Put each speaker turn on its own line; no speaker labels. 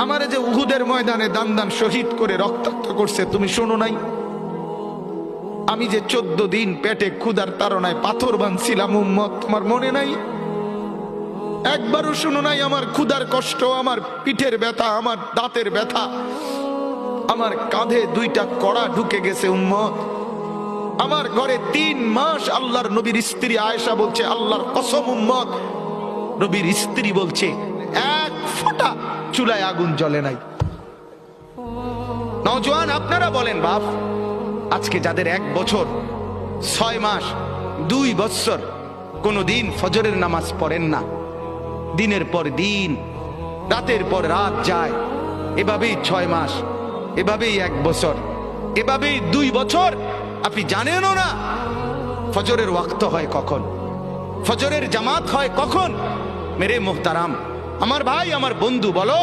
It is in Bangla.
আমারে যে উহুদের ময়দানে দান দান শহীদ করে রক্তাক্ত করছে তুমি শোনো নাই? আমি যে 14 দিন পেটে ক্ষুধার তাড়নায় পাথর বাঁধছিলাম উম্মত, তোমার মনে নাই? একবারও শুনো নাই আমার ক্ষুধার কষ্ট, আমার পিঠের ব্যথা, আমার দাঁতের ব্যথা, আমার কাঁধে 2টা কড়া ঢুকে গেছে উম্মত। আমার ঘরে 3 মাস আল্লাহর নবীর স্ত্রী আয়েশা বলছে, আল্লাহর কসম উম্মত, নবীর স্ত্রী বলছে এক ফোঁটা চুলায় আগুন জ্বলে নাই। নওজোয়ান আপনারা বলেন বাপ, আজকে যাদের 1 বছর 6 মাস 2 বছর কোনদিন ফজরের নামাজ পড়েন না, দিনের পর দিন রাতের পর রাত যায়, এভাবেই 6 মাস, এভাবেই 1 বছর, এভাবেই 2 বছর, আপনি জানেনও না ফজরের ওয়াক্ত হয় কখন, ফজরের জামাত হয় কখন। মেরে মুহতারাম, আমার ভাই, আমার বন্ধু, বলো